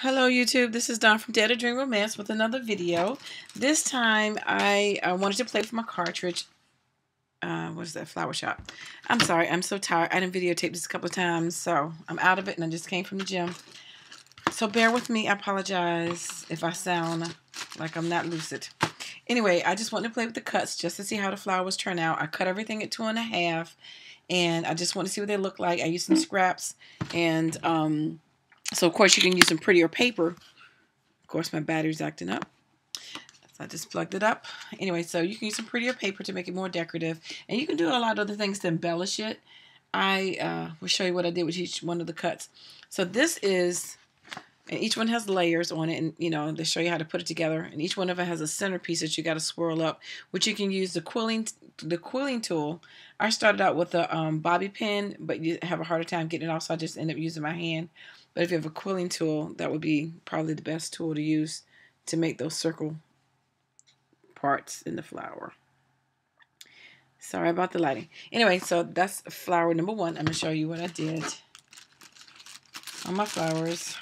Hello YouTube, this is Dawn from Dare to Dream Romance with another video. This time I wanted to play with my cartridge. What is that? Flower shop. I'm sorry, I'm so tired. I didn't videotape this a couple of times, so I'm out of it and I just came from the gym. So bear with me, I apologize if I sound like I'm not lucid. Anyway, I just wanted to play with the cuts just to see how the flowers turn out. I cut everything at 2.5 and I just want to see what they look like. I used some scraps and so, of course, you can use some prettier paper. Of course, my battery's acting up. So I just plugged it up. Anyway, so you can use some prettier paper to make it more decorative. And you can do a lot of other things to embellish it. I will show you what I did with each one of the cuts. So this is, and each one has layers on it. And, you know, they show you how to put it together. And each one of it has a centerpiece that you got to swirl up, which you can use the quilling tool. I started out with a bobby pin, but you have a harder time getting it off, so I just end up using my hand. But if you have a quilling tool, that would be probably the best tool to use to make those circle parts in the flower. Sorry about the lighting. Anyway, so that's flower number 1. I'm going to show you what I did on my flowers.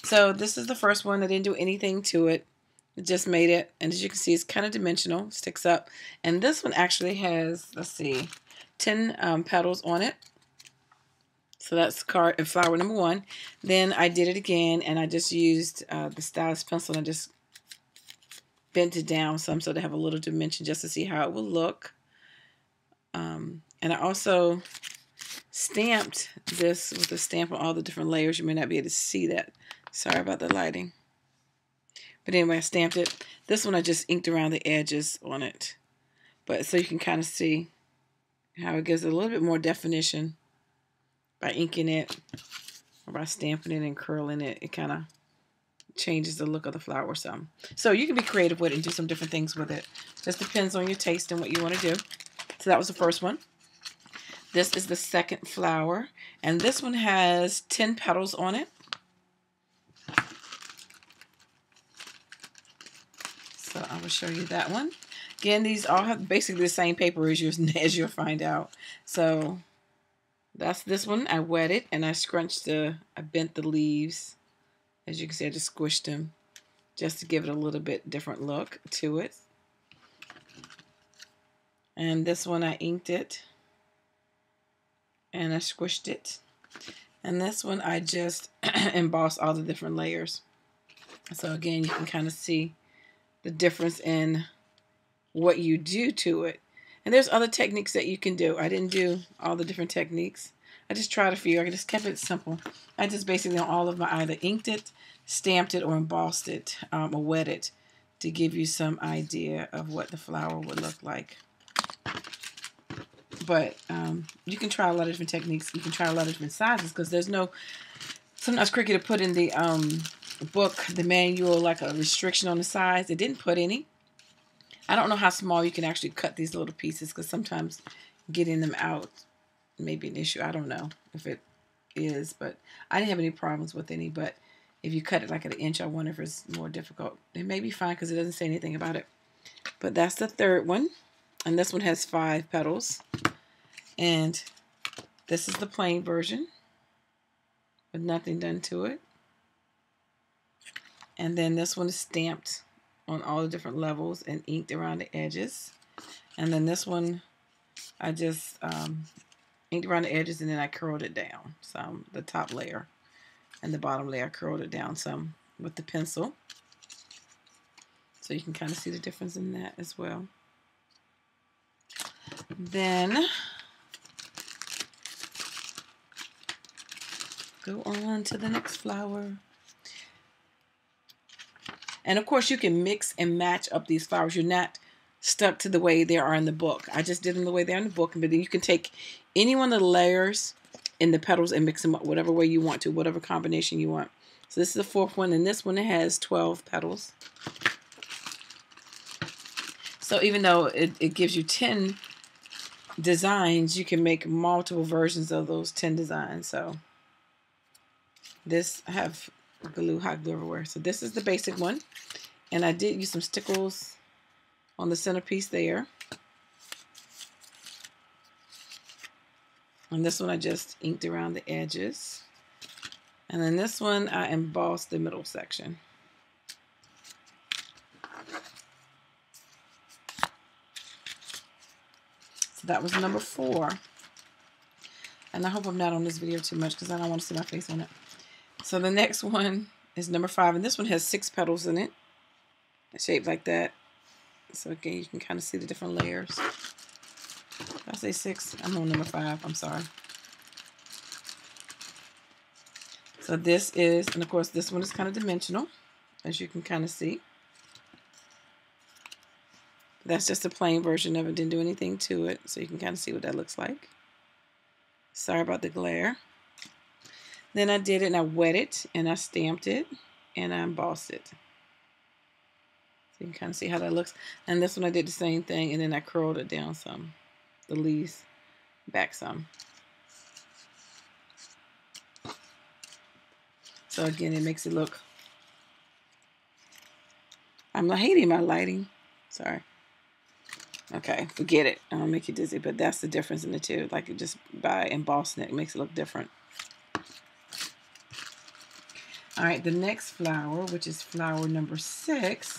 So this is the first one. I didn't do anything to it. I just made it. And as you can see, it's kind of dimensional. Sticks up. And this one actually has, let's see, 10 petals on it. So that's flower number 1. Then I did it again, and I just used the stylus pencil and just bent it down some so to have a little dimension just to see how it will look. And I also stamped this with a stamp on all the different layers. You may not be able to see that. Sorry about the lighting. But anyway, I stamped it. This one I just inked around the edges on it. But so you can kind of see how it gives it a little bit more definition. By inking it or by stamping it and curling it, it kind of changes the look of the flower some. So you can be creative with it and do some different things with it. Just depends on your taste and what you want to do. So that was the first one. This is the second flower, and this one has 10 petals on it. So I will show you that one. Again, these all have basically the same paper as yours, as you'll find out. So that's this one. I wet it and I I bent the leaves. As you can see, I just squished them just to give it a little bit different look to it. And this one I inked it and I squished it. And this one I just embossed all the different layers. So again, you can kind of see the difference in what you do to it. And there's other techniques that you can do. I didn't do all the different techniques. I just tried a few. I just kept it simple. I just basically on all of my either inked it, stamped it, or embossed it, or wet it to give you some idea of what the flower would look like. But you can try a lot of different techniques. You can try a lot of different sizes because there's no, sometimes Cricut to put in the book, the manual, like a restriction on the size. It didn't put any. I don't know how small you can actually cut these little pieces because sometimes getting them out may be an issue. I don't know if it is, but I didn't have any problems with any. But if you cut it like at 1 inch, I wonder if it's more difficult. It may be fine because it doesn't say anything about it. But that's the third one. And this one has 5 petals. And this is the plain version with nothing done to it. And then this one is stamped on all the different levels and inked around the edges. And then this one, I just inked around the edges and then I curled it down some, the top layer and the bottom layer. I curled it down some with the pencil. So you can kind of see the difference in that as well. Then go on to the next flower. And of course, you can mix and match up these flowers. You're not stuck to the way they are in the book. I just did them the way they're in the book. But then you can take any one of the layers in the petals and mix them up whatever way you want to, whatever combination you want. So this is the fourth one. And this one has 12 petals. So even though it gives you 10 designs, you can make multiple versions of those 10 designs. So this, I have glue, hot glue everywhere. So this is the basic one. And I did use some stickles on the centerpiece there. And this one I just inked around the edges. And then this one, I embossed the middle section. So that was number 4. And I hope I'm not on this video too much because I don't want to see my face on it. So the next one is number 5. And this one has 6 petals in it. Shaped like that. So again, you can kind of see the different layers. Did I say 6? I'm on number 5. I'm sorry. So this is, and of course this one is kind of dimensional, as you can kind of see. That's just a plain version of it. Didn't do anything to it, so you can kind of see what that looks like. Sorry about the glare. Then I did it and I wet it and I stamped it and I embossed it. So you can kind of see how that looks. And this one I did the same thing and then I curled it down some, the leaves back some. So again, it makes it look, I'm hating my lighting. Sorry. Okay, forget it. I don't make you dizzy, but that's the difference in the two. Like it just by embossing it, it makes it look different. All right, the next flower, which is flower number 6.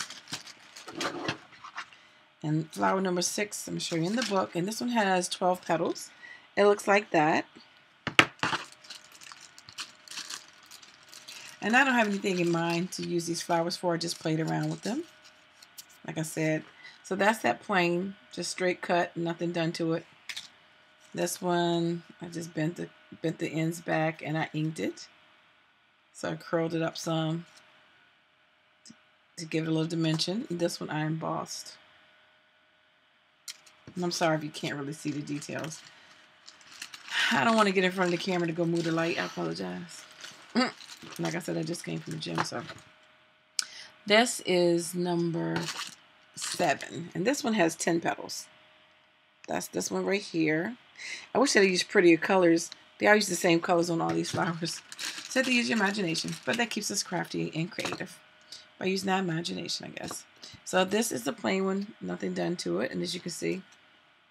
And flower number 6, I'm going to show you in the book. And this one has 12 petals. It looks like that. And I don't have anything in mind to use these flowers for. I just played around with them, like I said. So that's that plain, just straight cut, nothing done to it. This one, I just bent the ends back and I inked it. So I curled it up some to give it a little dimension. And this one I embossed. And I'm sorry if you can't really see the details. I don't want to get in front of the camera to go move the light. I apologize. Like I said, I just came from the gym, so. This is number 7. And this one has 10 petals. That's this one right here. I wish I'd used prettier colors. They all use the same colors on all these flowers. So you have to use your imagination. But that keeps us crafty and creative. By using our imagination, I guess. So this is the plain one. Nothing done to it. And as you can see,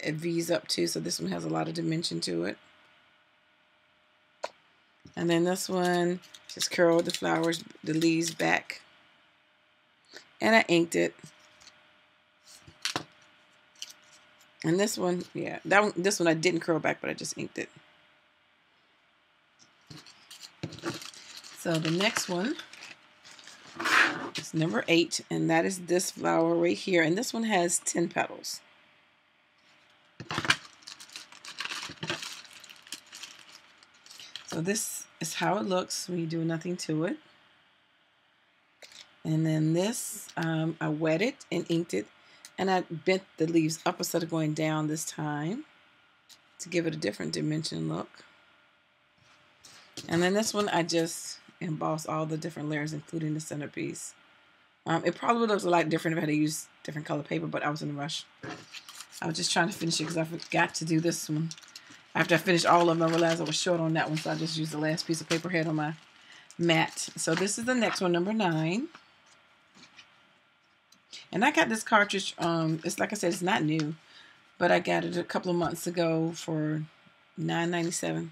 it V's up too. So this one has a lot of dimension to it. And then this one, just curled the flowers, the leaves back. And I inked it. And this one, yeah, this one I didn't curl back, but I just inked it. So the next one is number 8, and that is this flower right here. And this one has 10 petals. So this is how it looks when you do nothing to it. And then this, I wet it and inked it. And I bent the leaves up instead of going down this time to give it a different dimension look. And then this one, I just embossed all the different layers, including the centerpiece. It probably looks a lot different if I had to use different color paper, but I was in a rush. I was just trying to finish it because I forgot to do this one. After I finished all of them, I realized I was short on that one, so I just used the last piece of paper head on my mat. So this is the next one, number 9. And I got this cartridge, it's like I said, it's not new, but I got it a couple of months ago for $9.97.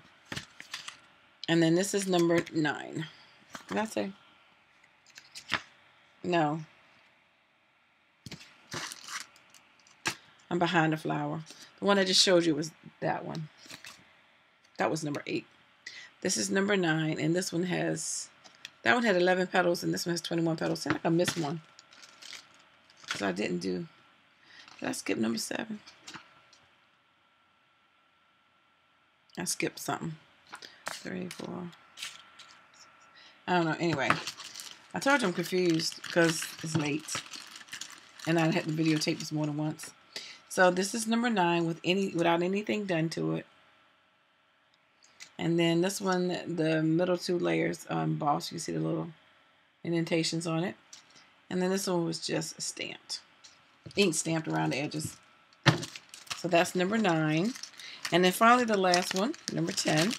And then this is number 9. Did I say? No. I'm behind the flower. The one I just showed you was that one. That was number 8. This is number 9, and this one has, that one had 11 petals, and this one has 21 petals. Sounds like I missed one. So I didn't do, did I skip number 7? I skipped something. 3, 4, 6. I don't know. Anyway, I told you I'm confused because it's late. And I had to videotape this more than once. So this is number 9 without anything done to it. And then this one, the middle 2 layers embossed. You see the little indentations on it. And then this one was just stamped. Ink stamped around the edges. So that's number 9. And then finally the last one, number 10.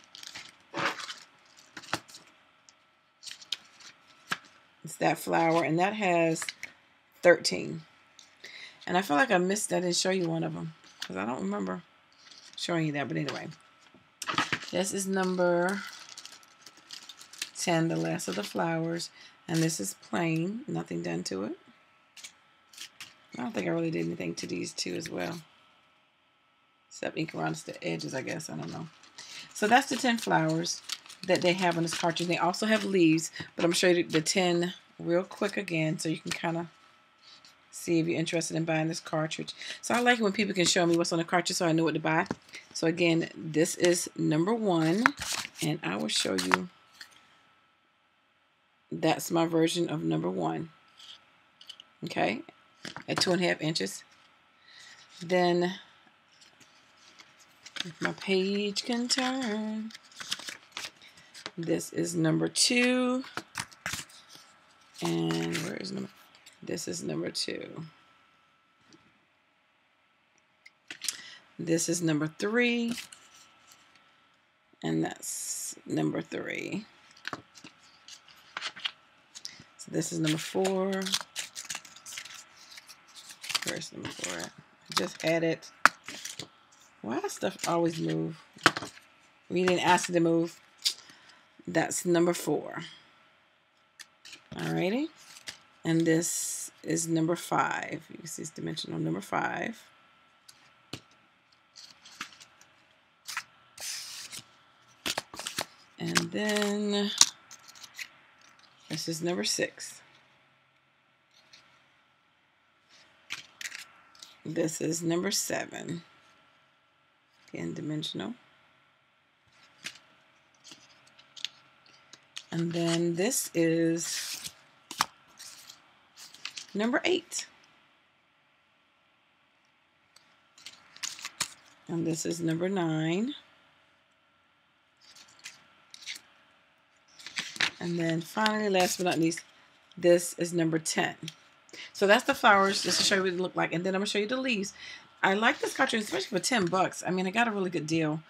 It's that flower, and that has 13. And I feel like I missed, I didn't show you one of them. Because I don't remember showing you that, but anyway. This is number 10, the last of the flowers. And this is plain, nothing done to it. I don't think I really did anything to these two as well. Except ink around the edges, I guess. I don't know. So that's the 10 flowers that they have on this cartridge. They also have leaves, but I'm going to show you the 10 real quick again so you can kind of see if you're interested in buying this cartridge. So I like it when people can show me what's on the cartridge so I know what to buy. So again, this is number 1, and I will show you. That's my version of number 1. Okay, at 2.5 inches. Then, if my page can turn, this is number 2. And where is number? This is number 2. This is number 3. And that's number 3. So this is number 4. Where's number 4 at? I just had it. Why does stuff always move? We didn't ask it to move. That's number 4. Alrighty. And this is number 5. You can see it's dimensional number 5. And then this is number 6. This is number 7. Again, dimensional. And then this is number 8. And this is number 9. And then finally, last but not least, this is number 10. So that's the flowers, just to show you what it look like. And then I'm going to show you the leaves. I like this cartridge, especially for $10. I mean, I got a really good deal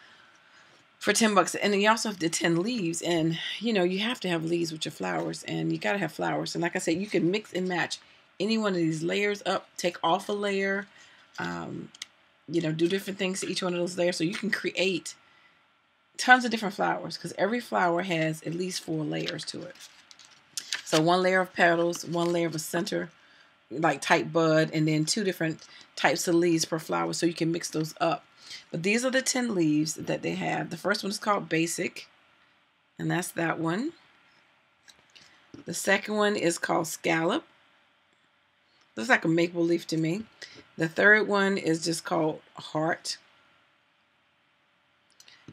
for $10. And then you also have the 10 leaves. And, you know, you have to have leaves with your flowers. And you got to have flowers. And like I said, you can mix and match any one of these layers up, take off a layer, you know, do different things to each one of those layers. So you can create tons of different flowers because every flower has at least 4 layers to it. So 1 layer of petals, 1 layer of a center, like type bud, and then 2 different types of leaves per flower. So you can mix those up. But these are the 10 leaves that they have. The first one is called Basic, and that's that one. The second one is called Scallop. Looks like a maple leaf to me. The third one is just called Heart.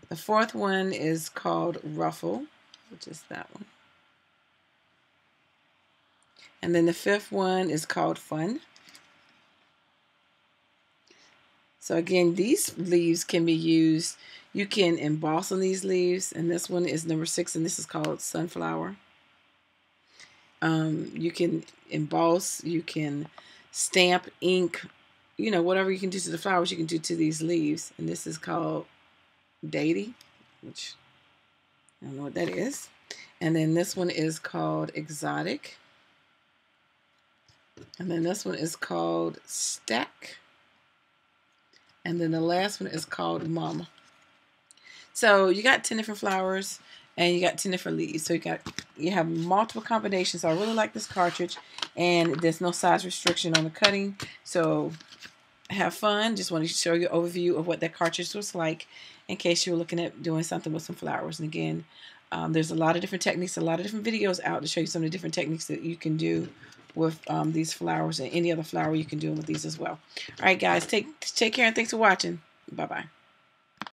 The fourth one is called Ruffle, which is that one. And then the fifth one is called Fun. So again, these leaves can be used. You can emboss on these leaves, and this one is number 6, and this is called Sunflower. You can emboss, you can stamp, ink, you know, whatever you can do to the flowers, you can do to these leaves. And this is called Dainty, which I don't know what that is. And then this one is called Exotic. And then this one is called Stack. And then the last one is called Mama. So you got 10 different flowers and you got 10 different leaves. So you have multiple combinations. So I really like this cartridge, and there's no size restriction on the cutting. So have fun. Just wanted to show you an overview of what that cartridge was like in case you were looking at doing something with some flowers. And again, there's a lot of different techniques, a lot of different videos out to show you some of the different techniques that you can do with these flowers, and any other flower you can do with these as well. All right, guys, take care, and thanks for watching. Bye-bye.